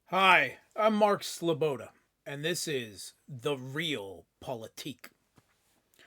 Hi, I'm Mark Sloboda, and this is The Real Politique.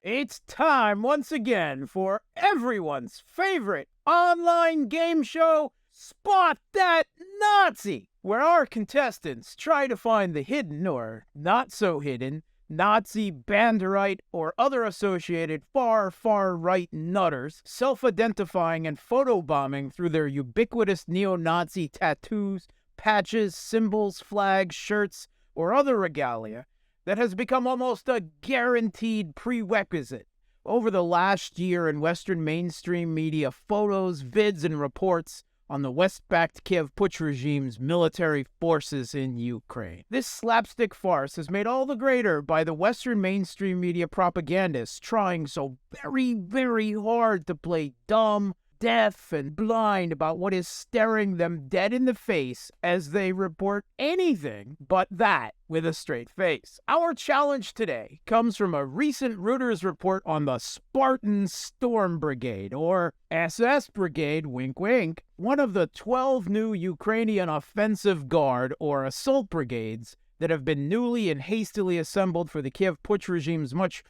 It's time once again for everyone's favorite online game show, Spot That Nazi, where our contestants try to find the hidden or not so hidden Nazi, Banderite, or other associated far right nutters, self-identifying and photobombing through their ubiquitous neo-Nazi tattoos, patches, symbols, flags, shirts, or other regalia that has become almost a guaranteed prerequisite over the last year in Western mainstream media photos, vids, and reports on the West-backed Kiev Putsch regime's military forces in Ukraine. This slapstick farce is made all the greater by the Western mainstream media propagandists trying so very hard to play dumb, deaf, and blind about what is staring them dead in the face as they report anything but that with a straight face. Our challenge today comes from a recent Reuters report on the Spartan Storm Brigade, or SS Brigade, wink wink, one of the 12 new Ukrainian Offensive Guard, or assault brigades, that have been newly and hastily assembled for the Kiev Putsch regime's much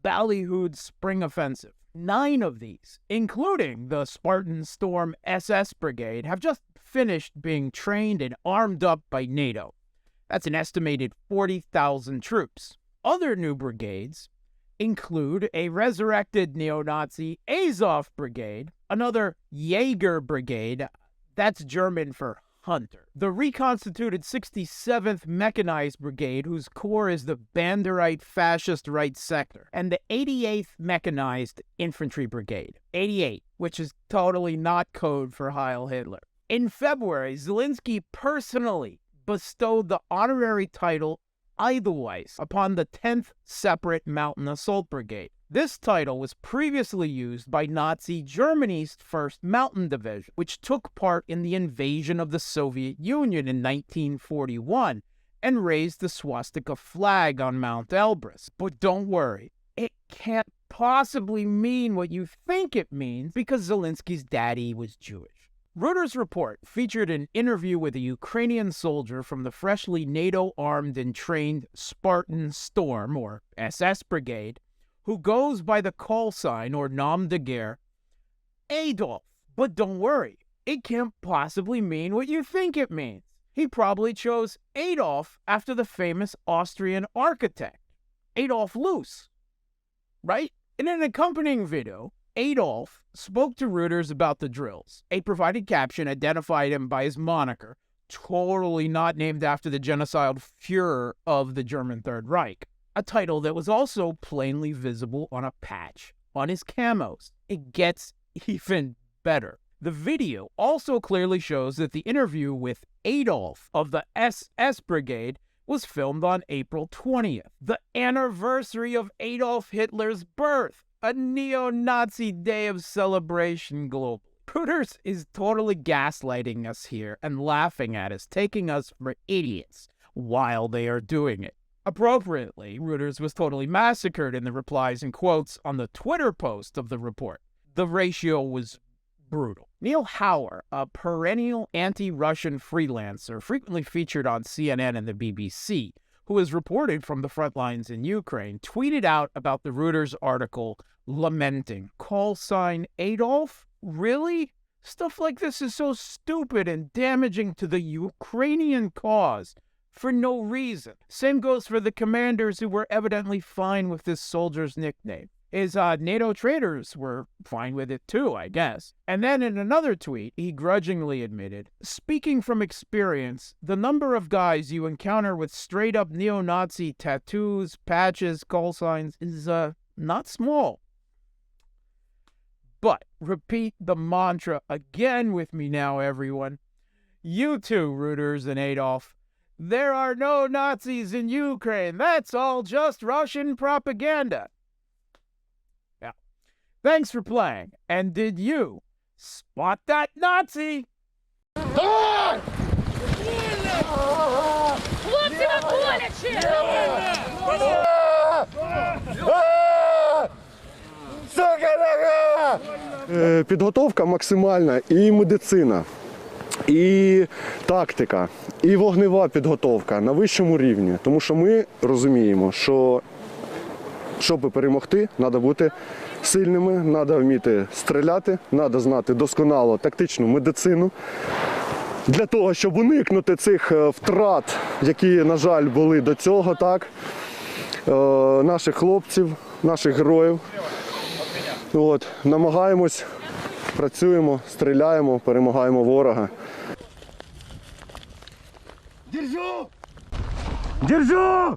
ballyhooed spring offensive. 9 of these, including the Spartan Storm SS Brigade, have just finished being trained and armed up by NATO. That's an estimated 40,000 troops. Other new brigades include a resurrected neo-Nazi Azov Brigade, another Jaeger Brigade, that's German for hunter, the reconstituted 67th Mechanized Brigade, whose core is the Banderite fascist right sector, and the 88th Mechanized Infantry Brigade, 88, which is totally not code for Heil Hitler. In February, Zelensky personally bestowed the honorary title Edelweiss upon the 10th Separate Mountain Assault Brigade. This title was previously used by Nazi Germany's 1st Mountain Division, which took part in the invasion of the Soviet Union in 1941 and raised the swastika flag on Mount Elbrus. But don't worry, it can't possibly mean what you think it means because Zelensky's daddy was Jewish. Reuters' report featured an interview with a Ukrainian soldier from the freshly NATO-armed and trained Spartan Storm, or SS Brigade, who goes by the call sign, or nom de guerre, Adolf. But don't worry, it can't possibly mean what you think it means. He probably chose Adolf after the famous Austrian architect, Adolf Loos, right? In an accompanying video, Adolf spoke to Reuters about the drills. A provided caption identified him by his moniker, totally not named after the genocidal Führer of the German Third Reich, a title that was also plainly visible on a patch on his camos. It gets even better. The video also clearly shows that the interview with Adolf of the SS Brigade was filmed on April 20th, the anniversary of Adolf Hitler's birth, a neo-Nazi day of celebration globally. Reuters is totally gaslighting us here and laughing at us, taking us for idiots while they are doing it. Appropriately, Reuters was totally massacred in the replies and quotes on the Twitter post of the report. The ratio was brutal. Neil Hauer, a perennial anti-Russian freelancer frequently featured on CNN and the BBC, who has reported from the front lines in Ukraine, tweeted out about the Reuters article lamenting, call sign Adolf? Really? Stuff like this is so stupid and damaging to the Ukrainian cause for no reason. Same goes for the commanders who were evidently fine with this soldier's nickname. His NATO traitors were fine with it too, I guess. And then in another tweet, he grudgingly admitted, speaking from experience, the number of guys you encounter with straight-up neo-Nazi tattoos, patches, call signs is not small. But repeat the mantra again with me now, everyone. You too, Reuters and Adolf. There are no Nazis in Ukraine. That's all just Russian propaganda. Yeah. Thanks for playing. And did you spot that Nazi? Підготовка максимальна і медицина. і тактика, і вогнева підготовка на вищому рівні. Тому що ми розуміємо, що щоб перемогти, треба бути сильними, треба вміти стріляти, треба знати досконало тактичну медицину. Для того, щоб уникнути цих втрат, які, на жаль, були до цього, так, наших хлопців, наших героїв. От, намагаємось, працюємо, стріляємо, перемагаємо ворога. Держу! Держу!